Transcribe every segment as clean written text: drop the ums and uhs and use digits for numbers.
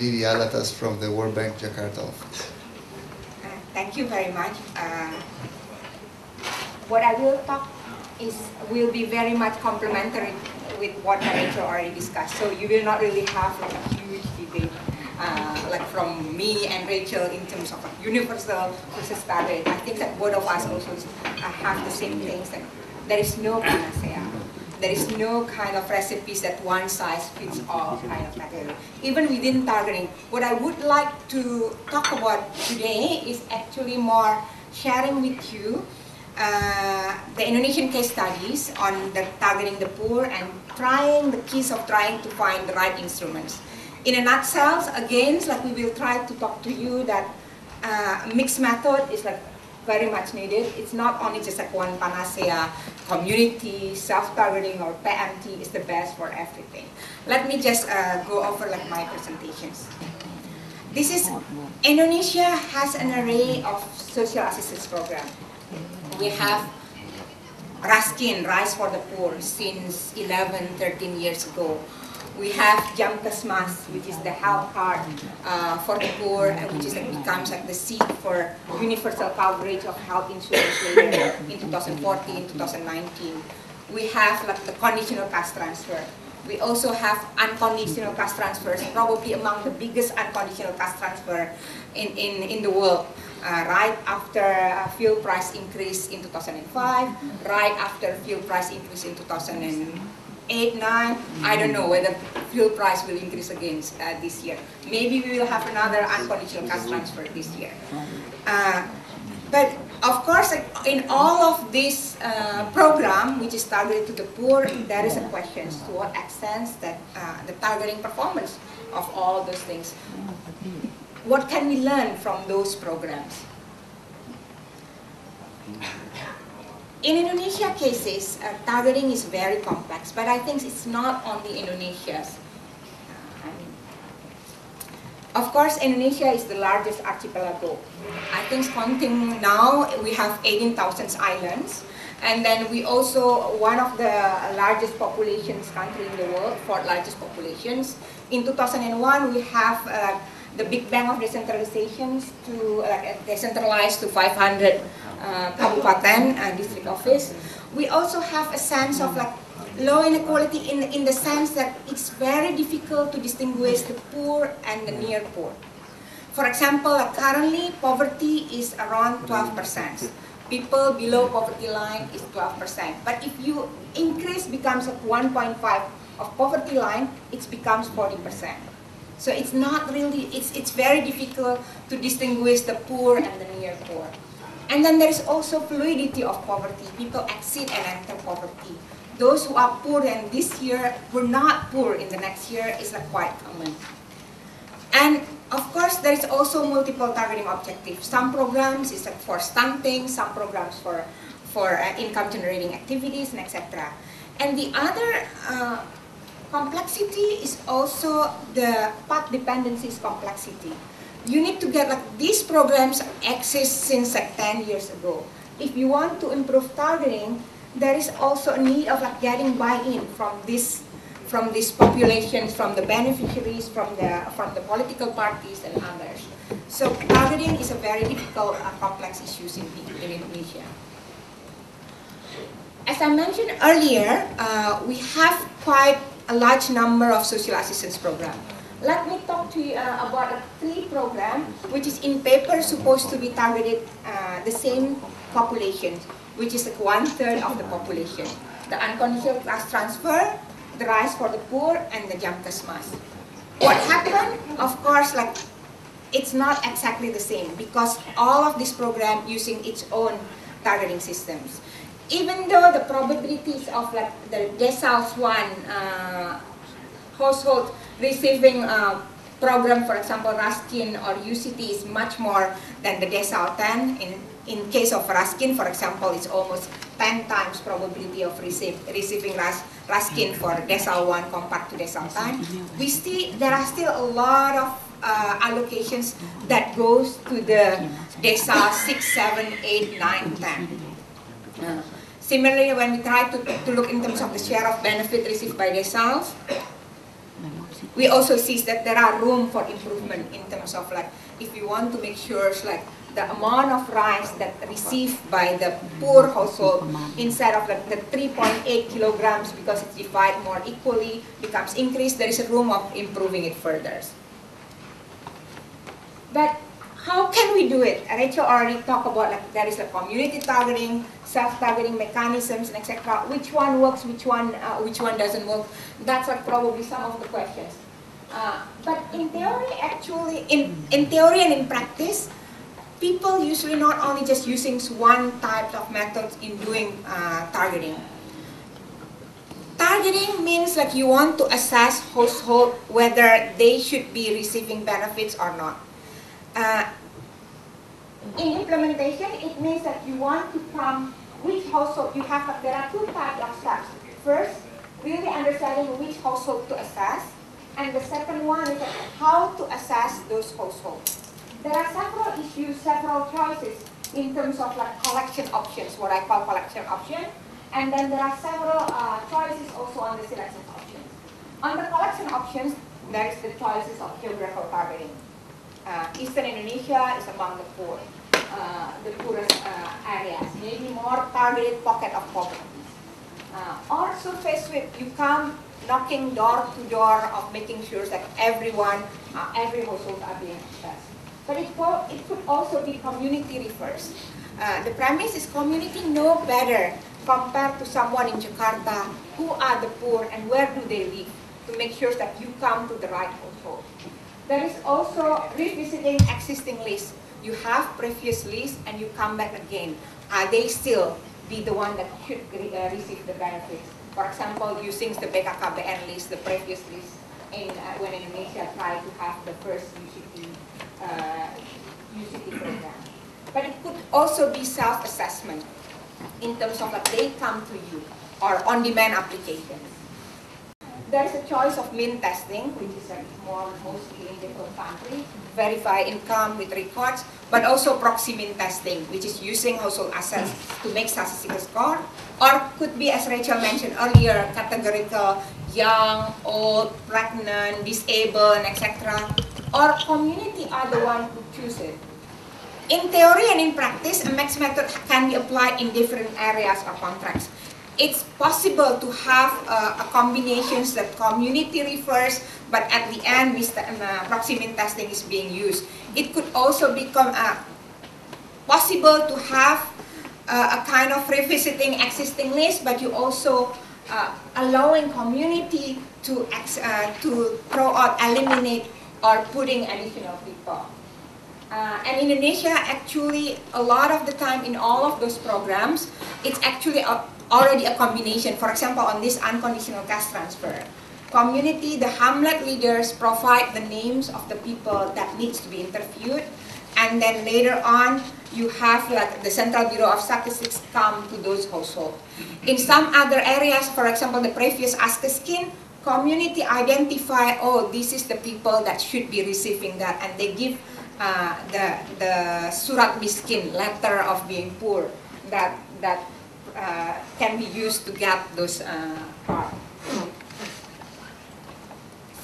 Vivi Alatas from the World Bank Jakarta office. Thank you very much. What I will talk will be very much complementary with what Rachel already discussed. So you will not really have like a huge debate like from me and Rachel in terms of like universal versus targeted. I think that both of us also have the same things. That there is no panacea. There is no kind of recipes that one size fits all kind of category. Even within targeting, what I would like to talk about today is actually more sharing with you the Indonesian case studies on the targeting the poor and trying the keys of trying to find the right instruments. In a nutshell, again, like we will try to talk to you that mixed method is like very much needed. It's not only just like one panacea, community, self-targeting or PMT is the best for everything. Let me just go over like my presentations. This is, Indonesia has an array of social assistance programs. We have Raskin, Rice for the Poor, since 11, 13 years ago. We have Jamkesmas, which is the health card for the poor, which is like, becomes like the seed for universal coverage of health insurance later in 2014, 2019. We have like the conditional cash transfer. We also have unconditional cash transfers, probably among the biggest unconditional cash transfer in the world. Right after fuel price increase in 2005, right after fuel price increase in 2008, 9, I don't know whether fuel price will increase again this year. Maybe we will have another unconditional cash transfer this year. But of course, in all of this program, which is targeted to the poor, there is a question to what extent that the targeting performance of all those things. What can we learn from those programs? In Indonesia cases, targeting is very complex, but I think it's not only Indonesia's. Of course, Indonesia is the largest archipelago. I think counting now, we have 18,000 islands. And then we also, one of the largest populations country in the world, fourth largest populations. In 2001, we have the big bang of decentralizations to decentralized to 500 kabupaten district office. We also have a sense of like low inequality in the sense that it's very difficult to distinguish the poor and the near poor. For example, currently poverty is around 12%. People below poverty line is 12%. But if you increase becomes at 1.5 of poverty line, it becomes 40%. So it's not really, it's very difficult to distinguish the poor and the near poor. And then there is also fluidity of poverty. People exit and enter poverty. Those who are poor and this year were not poor in the next year is quite common. And of course, there is also multiple targeting objectives. Some programs is for stunting, some programs for income generating activities, and etc. And the other complexity is also the path dependencies complexity. You need to get these programs exist since 10 years ago. If you want to improve targeting, there is also a need of getting buy-in from these populations, from the beneficiaries, from the political parties and others. So targeting is a very difficult, complex issue in Indonesia. As I mentioned earlier, we have quite a large number of social assistance programs. Let me talk to you about 3 programs, which is in paper supposed to be targeted the same population, which is 1/3 of the population. The unconditional cash transfer, the Rice for the Poor, and the Jamkesmas. What happened? Of course, it's not exactly the same because all of this program using its own targeting systems. Even though the probabilities of the Decile 1 household receiving program, for example, Raskin or UCT is much more than the Decile 10. In case of Raskin, for example, it's almost 10 times probability of receiving Raskin for Decile 1 compared to Decile 10. We see there are still a lot of allocations that goes to the Decile 6, 7, 8, 9, 10. Similarly, when we try to look in terms of the share of benefit received by deciles, we also see that there are room for improvement in terms of like, if you want to make sure like the amount of rice that received by the poor household instead of like the 3.8 kilograms, because it's divided more equally, becomes increased, there is a room of improving it further. But how can we do it? Rachel already talked about like there is a community targeting, self-targeting mechanisms, and etc. Which one works? Which one doesn't work? That's like probably some of the questions. But in theory, actually, in theory and in practice, people usually not only just using one type of methods in doing targeting. Targeting means like you want to assess household whether they should be receiving benefits or not. In implementation, it means that you want to come which household you have. There are two types of steps. First, really understanding which household to assess, and the second one is how to assess those households. There are several issues, several choices in terms of like collection options, what I call collection option, and then there are several choices also on the selection options. On the collection options, there is the choices of geographical targeting. Eastern Indonesia is among the poorest areas, maybe more targeted pocket of poverty. Or surface sweep, you come knocking door to door of making sure that everyone, every household are being assessed. But it could also be community refers. The premise is community know better compared to someone in Jakarta who are the poor and where do they live, to make sure that you come to the right household. There is also revisiting existing lists. You have previous lists and you come back again. Are they still be the one that should receive the benefits? For example, using the BKKBN list, the previous list, when Indonesia tried to have the first UCT program. But it could also be self-assessment in terms of that they come to you, or on-demand applications. There's a choice of mean testing, which is mostly in different countries, verify income with records, but also proxy mean testing, which is using household assets to make statistical score, or could be, as Rachel mentioned earlier, categorical, young, old, pregnant, disabled, etc. Or community are the one who choose it. In theory and in practice, a max method can be applied in different areas or contracts. It's possible to have a combinations that community refers, but at the end, proxy mean testing is being used. It could also become possible to have a kind of revisiting existing list, but you also allowing community to throw out, eliminate, or putting additional people. And in Indonesia, actually, a lot of the time in all of those programs, it's actually already a combination. For example, on this unconditional cash transfer, community, the hamlet leaders provide the names of the people that needs to be interviewed, and then later on, you have like the Central Bureau of Statistics come to those households. In some other areas, for example, the previous Ask a Skin, community identify, oh, this is the people that should be receiving that, and they give the surat miskin, letter of being poor, that can be used to get those cards.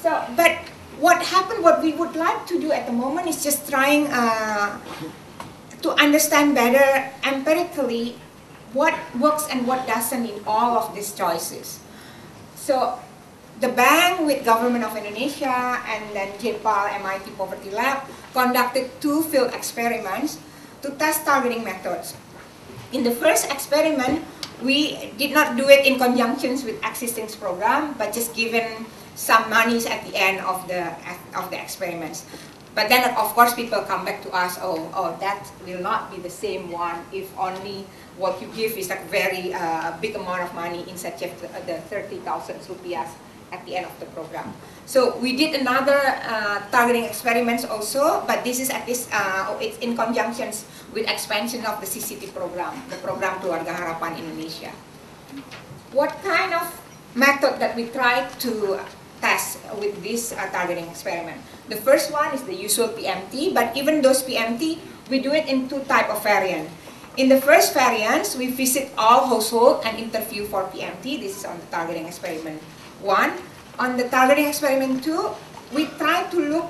So, but what happened, what we would like to do at the moment is just trying to understand better empirically what works and what doesn't in all of these choices. So, the bank with Government of Indonesia and then JPAL, MIT Poverty Lab conducted 2 field experiments to test targeting methods. In the first experiment, we did not do it in conjunction with existing program, but just given some monies at the end of the experiments. But then, of course, people come back to us, oh, that will not be the same one if only what you give is a very big amount of money instead of the 30,000 rupiah at the end of the program. So we did another targeting experiments also, but this is it's in conjunction with expansion of the CCT program, the program Keluarga Harapan Indonesia. What kind of method that we try to test with this targeting experiment? The first one is the usual PMT, but even those PMT, we do it in 2 types of variant. In the first variants, we visit all households and interview for PMT. This is on the targeting experiment 1. On the targeting experiment 2, we try to look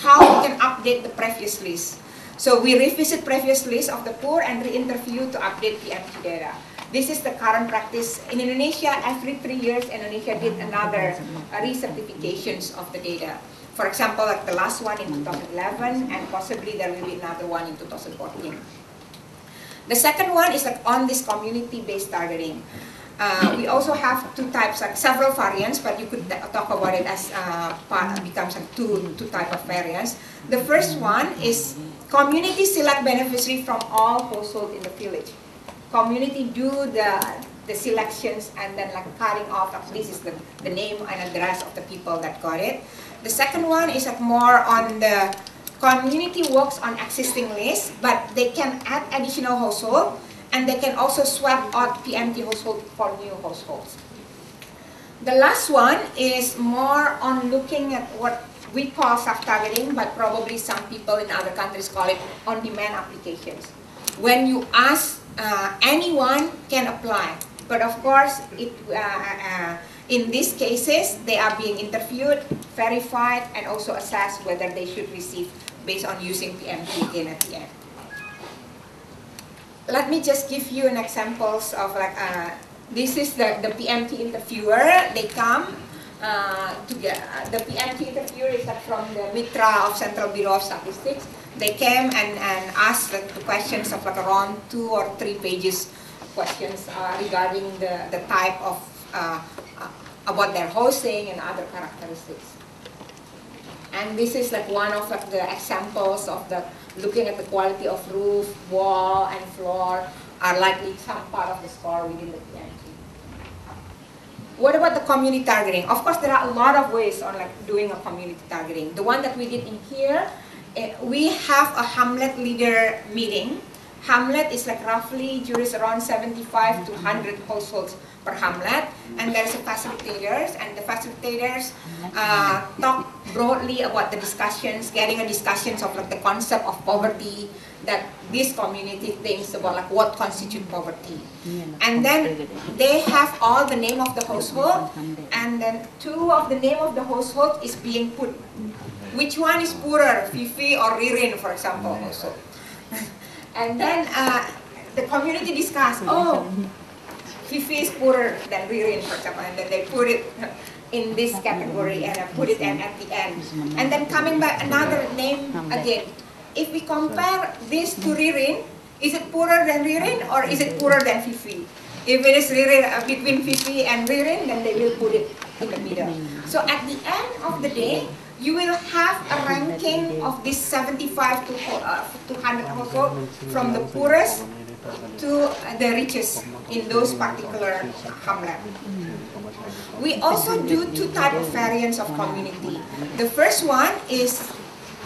how we can update the previous list. So we revisit previous list of the poor and re-interview to update PMT data. This is the current practice. In Indonesia, every 3 years, Indonesia did another recertifications of the data. For example, like the last one in 2011, and possibly there will be another one in 2014. The second one is like on this community-based targeting. We also have two types, like several variants, but you could talk about it as becomes like two type of variants. The first one is community select beneficiary from all households in the village. Community do the selections and then like cutting off, like this is the name and address of the people that got it. The second one is like more on the community works on existing lists, but they can add additional household, and they can also swap out PMT household for new households. The last one is more on looking at what we call self-targeting, but probably some people in other countries call it on-demand applications. When you ask, anyone can apply, but of course, in these cases, they are being interviewed, verified, and also assessed whether they should receive based on using PMT again at the end. Let me just give you an examples of like, this is the PMT interviewer. They come together. The PMT interviewer is like from the Mitra of Central Bureau of Statistics. They came and asked the questions of like around 2 or 3 pages questions regarding the type of about their housing and other characteristics. And this is like one of like the examples of the looking at the quality of roof, wall, and floor are likely some part of the score within the PMT. What about the community targeting? Of course, there are a lot of ways on like doing a community targeting. The one that we did in here, we have a Hamlet leader meeting. Hamlet is like roughly juries around 75 to 100 households per Hamlet, and there's a facilitators, and the facilitators talk broadly about the discussions, getting a discussions of like the concept of poverty that this community thinks about, like what constitutes poverty. And then they have all the name of the household, and then 2 of the name of the household is being put. Which one is poorer, Vivi or Ririn, for example, also. And then the community discuss, oh, Vivi is poorer than Ririn, for example, and then they put it in this category and put it in at the end. And then coming back another name again. If we compare this to Ririn, is it poorer than Ririn or is it poorer than Vivi? If it is Ririn, between Vivi and Ririn, then they will put it in the middle. So at the end of the day, you will have a ranking of this 75 to 100 households from the poorest to the richest in those particular hamlet. We also do 2 types of variants of community. The first one is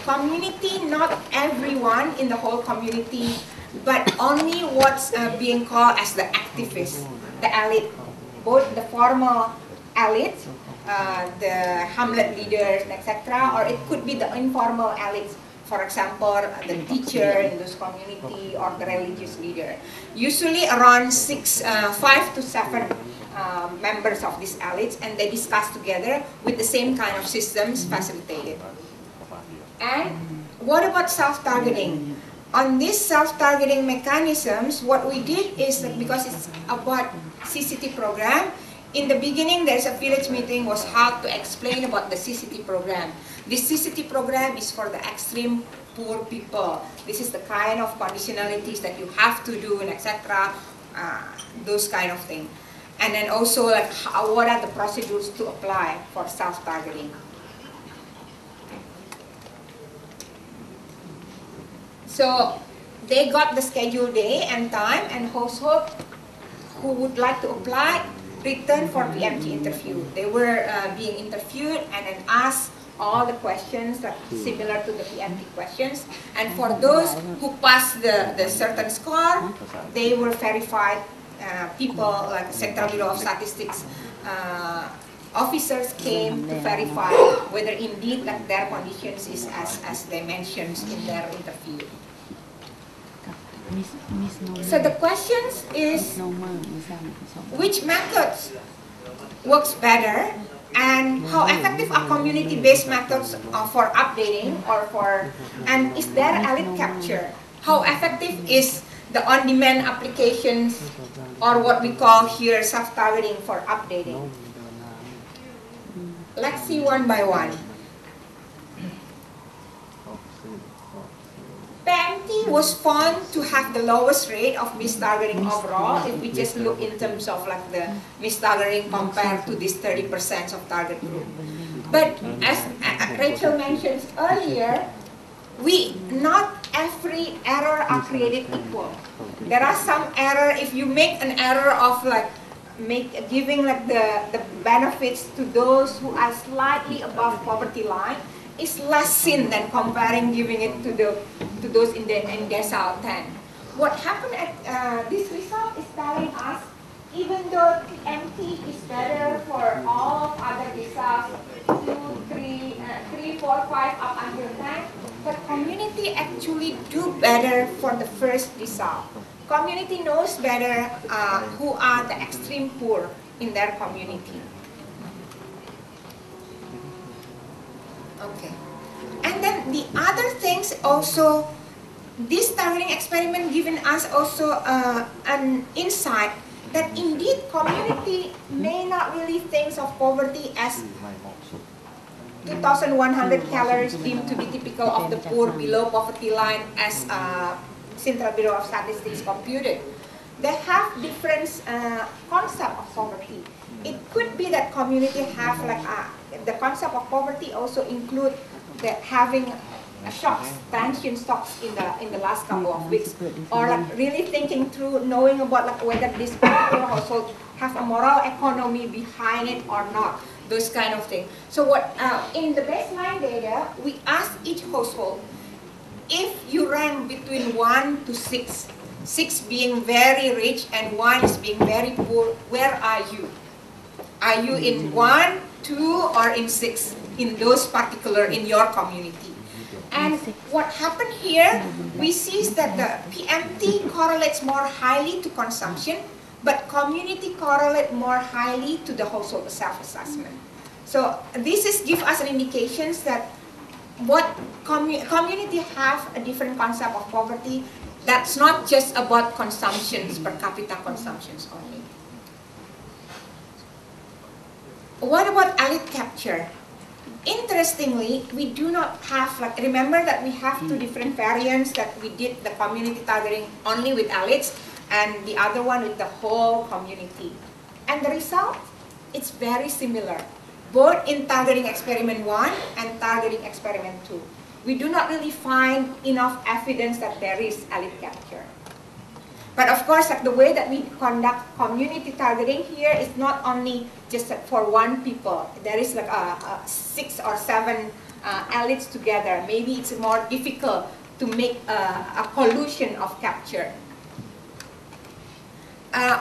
community, not everyone in the whole community, but only what's being called as the activists, the elite, both the formal elite, the hamlet leaders, etc., or it could be the informal elites, for example, the teacher in this community or the religious leader. Usually around 5 to 7 members of these elites, and they discuss together with the same kind of systems facilitated. And what about self-targeting? On these self-targeting mechanisms, what we did is that because it's about CCT program, in the beginning, there's a village meeting was held to explain about the CCT program. This CCT program is for the extreme poor people. This is the kind of conditionalities that you have to do, and etc. Those kind of things. And then also, like, what are the procedures to apply for self-targeting? So they got the scheduled day and time, and household who would like to apply return for PMT interview. They were being interviewed and then asked all the questions that similar to the PMT questions. And for those who passed the certain score, they were verified people like Central Bureau of Statistics officers came to verify whether indeed like their conditions is as they mentioned in their interview. So the questions is, which methods works better And how effective are community-based methods for updating and is there elite capture? How effective is the on-demand applications, or what we call here self-targeting for updating? Let's see one by one. PMT was found to have the lowest rate of mistargeting overall if we just look in terms of like the mistargeting compared to this 30% of target group. But as Rachel mentioned earlier, not every error are created equal. There are some error, if you make an error of like giving like the benefits to those who are slightly above poverty line, is less sin than comparing giving it to those in decile 10. What happened at this result is telling us, even though PMT is better for all other deciles, 2, 3, 4, 5 up until 10, but community actually do better for the first decile. Community knows better who are the extreme poor in their community. Okay, and then the other things also, this targeting experiment given us also an insight that indeed community may not really think of poverty as 2,100 calories deemed to be typical of the poor below poverty line as Central Bureau of Statistics computed. They have different concept of poverty. It could be that community have like the concept of poverty also include having shocks, transient shocks in the last couple of weeks, or like really thinking through, knowing about like whether this particular household have a moral economy behind it or not, those kind of things. So what in the baseline data, we asked each household, if you rank between 1 to 6, 6 being very rich and 1 is being very poor, where are you? Are you in 1, 2, or in 6 in those particular, in your community? And what happened here, we see that the PMT correlates more highly to consumption, but community correlate more highly to the household self-assessment. So this is give us an indication that what community have a different concept of poverty. That's not just about consumptions, per capita consumptions only. What about elite capture? Interestingly, we do not have, like, remember that we have two different variants, that we did the community targeting only with elites and the other one with the whole community. And the result, it's very similar, both in targeting experiment 1 and targeting experiment 2. We do not really find enough evidence that there is elite capture. But of course, like the way that we conduct community targeting here is not only just for one people. There is like 6 or 7 elites together. Maybe it's more difficult to make a collusion of capture.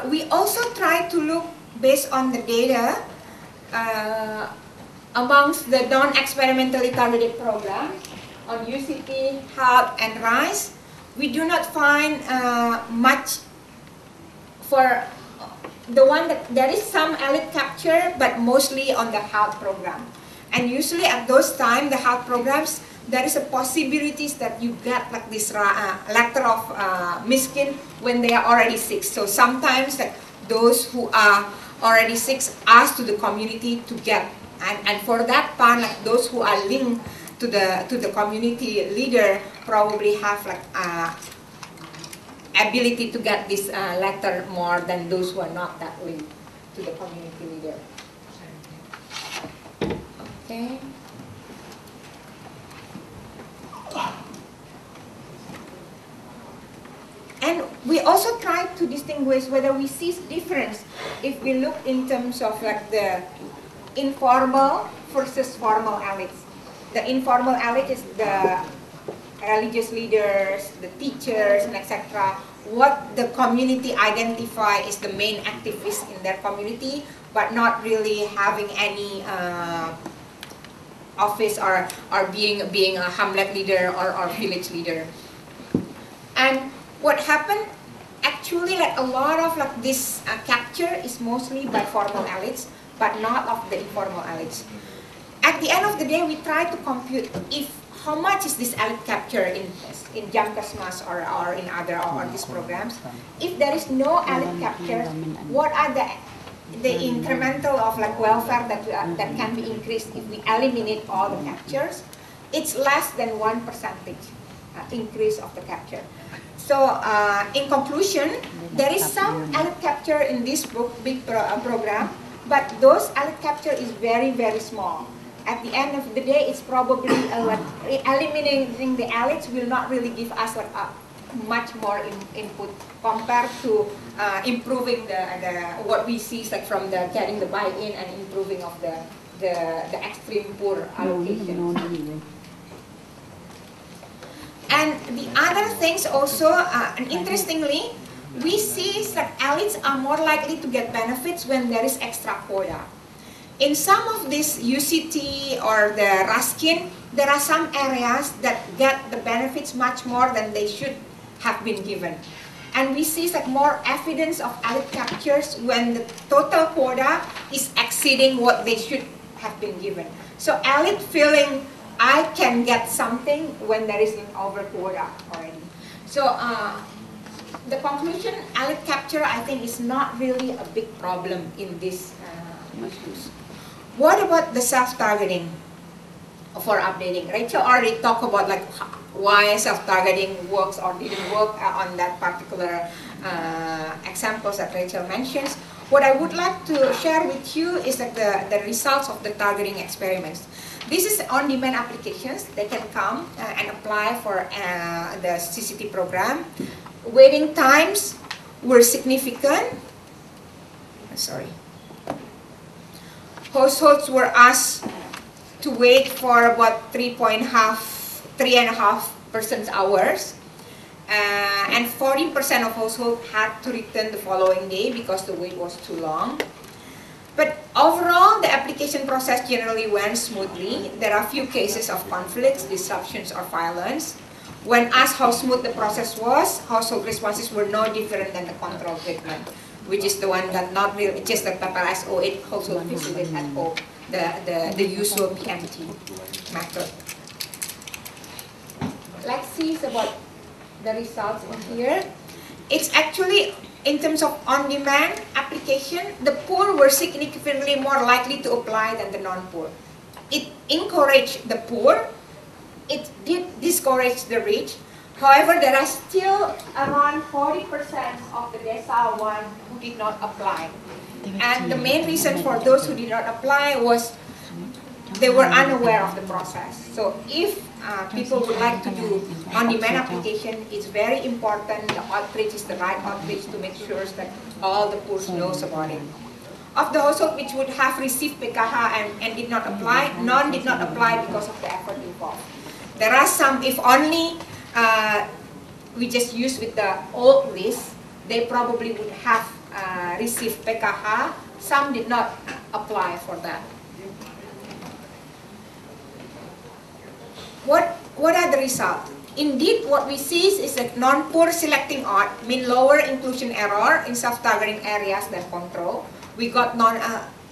We also try to look based on the data amongst the non-experimentally targeted programs on UCT, HEALTH, and RISE. We do not find much for the one that there is some elite capture, but mostly on the HEALTH program. And usually at those times, the HEALTH programs, there is a possibilities that you get like this letter of miskin when they are already sick. So sometimes like those who are already sick ask to the community to get, and for that part, like those who are linked to the community leader probably have like ability to get this letter more than those who are not that linked to the community leader. Okay. And we also try to distinguish whether we see difference if we look in terms of like the informal versus formal elites. The informal elite is the religious leaders, the teachers, and etc. What the community identify is the main activists in their community, but not really having any office or being a hamlet leader or village leader. And what happened? Actually, like a lot of like this capture is mostly by formal elites, but not of the informal elites. At the end of the day, we try to compute how much is this elite capture in Jamkasmas or in other or these programs. If there is no elite capture, what are the incremental of like welfare that can be increased if we eliminate all the captures? It's less than 1% increase of the capture. So in conclusion, there is some elite capture in this big program, but those elite capture is very, very small. At the end of the day, it's probably eliminating the elites will not really give us like much more input compared to improving what we see like from getting the buy-in and improving of the extreme poor allocation. And the other things also, and interestingly, we see that elites are more likely to get benefits when there is extra quota. In some of this UCT or the Raskin, there are some areas that get the benefits much more than they should have been given. And we see like more evidence of elite captures when the total quota is exceeding what they should have been given. So elite feeling I can get something when there is an over quota already. So the conclusion, elite capture I think is not really a big problem in these issues. What about the self-targeting for updating? Rachel already talked about like why self-targeting works or didn't work on that particular examples that Rachel mentions. What I would like to share with you is that the results of the targeting experiments. This is on-demand applications. They can come and apply for the CCT program. Waiting times were significant. Sorry. Households were asked to wait for about 3.5% hours. And 14% of households had to return the following day because the wait was too long. But overall, the application process generally went smoothly. There are few cases of conflicts, disruptions, or violence. When asked how smooth the process was, household responses were no different than the control treatment, which is the one that not really, just the PPRS 08 household visited at home, the usual PMT method. Let's see about the results in here. It's actually, in terms of on-demand application, the poor were significantly more likely to apply than the non-poor. It encouraged the poor. It did discourage the rich. However, there are still around 40% of the decile one who did not apply. And the main reason for those who did not apply was they were unaware of the process. So if people would like to do on-demand application, it's very important the outreach is the right outreach to make sure that all the poor knows about it. Of the household which would have received PKH and did not apply, none did not apply because of the effort involved. There are some, if only we just use with the old list, they probably would have received PKH. Some did not apply for that. What are the results? Indeed, what we see is that non-poor selecting odd mean lower inclusion error in self-targeting areas than control. We got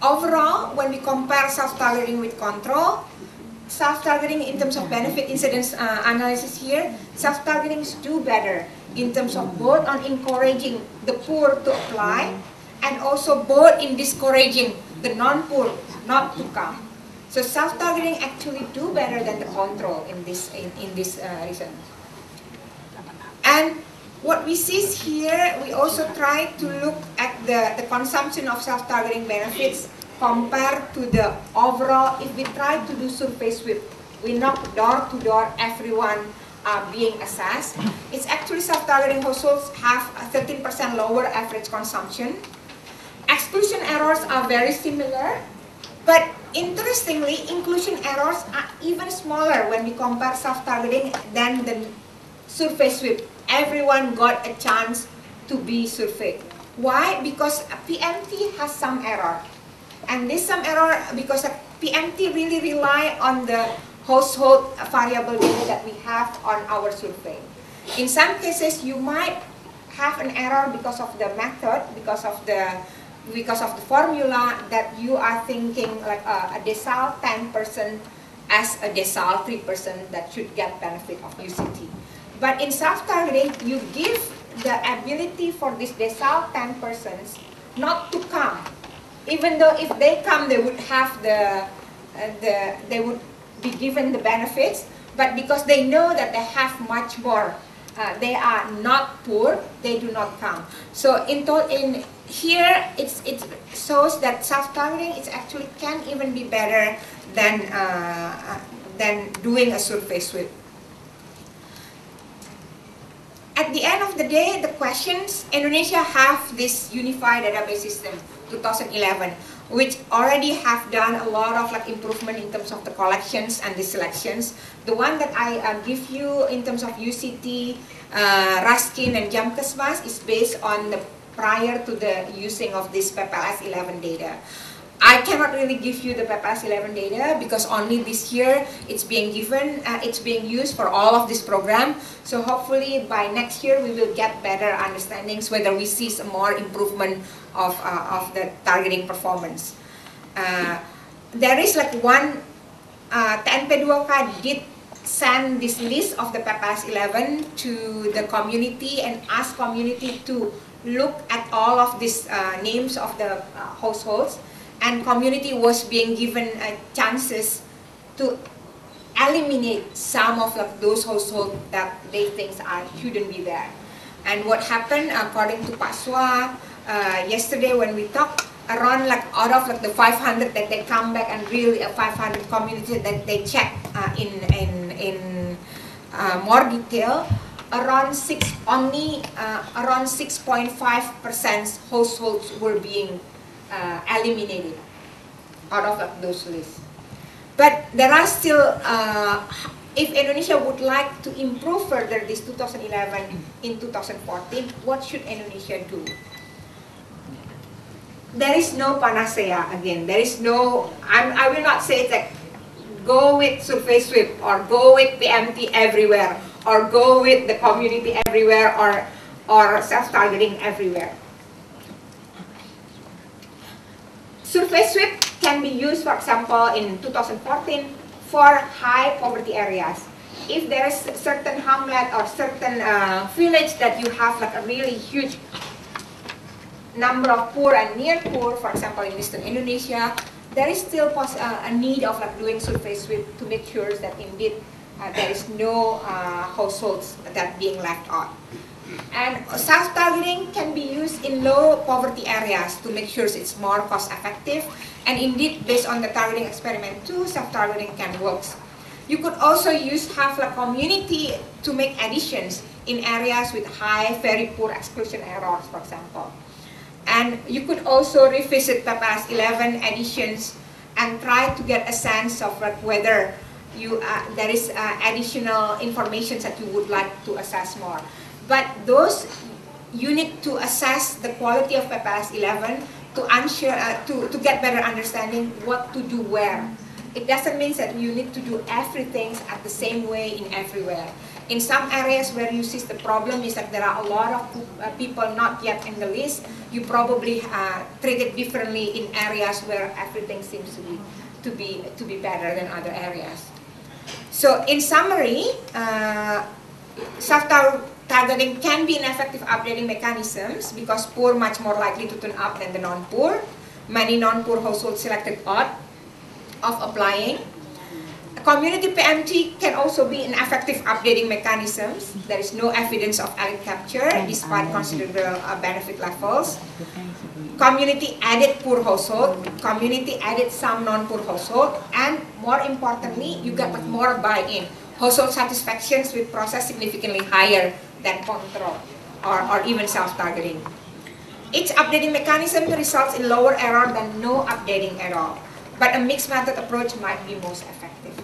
overall, when we compare self-targeting with control, self-targeting in terms of benefit incidence analysis here, self-targeting do better in terms of both on encouraging the poor to apply and also both in discouraging the non-poor not to come. So self-targeting actually do better than the control in this reason. And what we see here, we also try to look at the consumption of self-targeting benefits compared to the overall. If we try to do survey sweep, we knock door to door, everyone being assessed. It's actually self-targeting households have a 13% lower average consumption. Exclusion errors are very similar, but interestingly, inclusion errors are even smaller when we compare self-targeting than the survey sweep. Everyone got a chance to be surveyed. Why? Because PMT has some error. And this some error because PMT really rely on the household variable data that we have on our survey. In some cases, you might have an error because of the method, because of the because of the formula that you are thinking like a decile 10% as a decile 3% that should get benefit of UCT. But in self-targeting, you give the ability for these decile 10% not to come. Even though if they come, they would have they would be given the benefits, but because they know that they have much more, they are not poor, they do not come. So in here, it shows that self-targeting actually can even be better than doing a survey sweep. At the end of the day, the questions, Indonesia have this unified database system, 2011, which already have done a lot of like improvement in terms of the collections and the selections. The one that I give you in terms of UCT, Raskin and Jamkesmas is based on the prior to the using of this PPLS 11 data. I cannot really give you the PPLS 11 data because only this year it's being given, it's being used for all of this program. So hopefully by next year we will get better understandings whether we see some more improvement of the targeting performance. There is like one, TNP2K did send this list of the PPLS 11 to the community and ask community to look at all of these names of the households. And community was being given chances to eliminate some of those households that they think shouldn't be there. And what happened, according to Pak Swa, yesterday when we talked, around like out of like the 500 that they come back and really 500 communities that they check in more detail, around around 6.5% households were being eliminated out of those lists. But there are still, if Indonesia would like to improve further this 2011 in 2014, what should Indonesia do? There is no panacea again. There is no, I will not say that go with survey sweep or go with PMT everywhere or go with the community everywhere or self-targeting everywhere. Survey sweep can be used, for example, in 2014 for high poverty areas. If there is a certain hamlet or certain village that you have like a really huge number of poor and near poor, for example, in Eastern Indonesia, there is still a need of like doing survey sweep to make sure that indeed there is no households that being left out. And self-targeting can be used in low poverty areas to make sure it's more cost effective. And indeed, based on the targeting experiment too, self-targeting can work. You could also have a community to make additions in areas with high, very poor exclusion errors, for example. And you could also revisit PPLS 11 additions and try to get a sense of like whether there is additional information that you would like to assess more. But those, you need to assess the quality of PPLS 11 to get better understanding what to do where. It doesn't mean that you need to do everything at the same way in everywhere. In some areas where you see the problem is that there are a lot of people not yet in the list, you probably treat it differently in areas where everything seems to be better than other areas. So in summary, self-targeting can be an effective updating mechanisms because poor much more likely to turn up than the non-poor. Many non-poor households selected odd of applying. Community PMT can also be an effective updating mechanisms. There is no evidence of elite capture despite considerable benefit levels. Community added poor household, community added some non-poor household, and more importantly, you get more buy-in. Household satisfactions with process significantly higher than control or even self-targeting. Each updating mechanism results in lower error than no updating at all, but a mixed method approach might be most effective.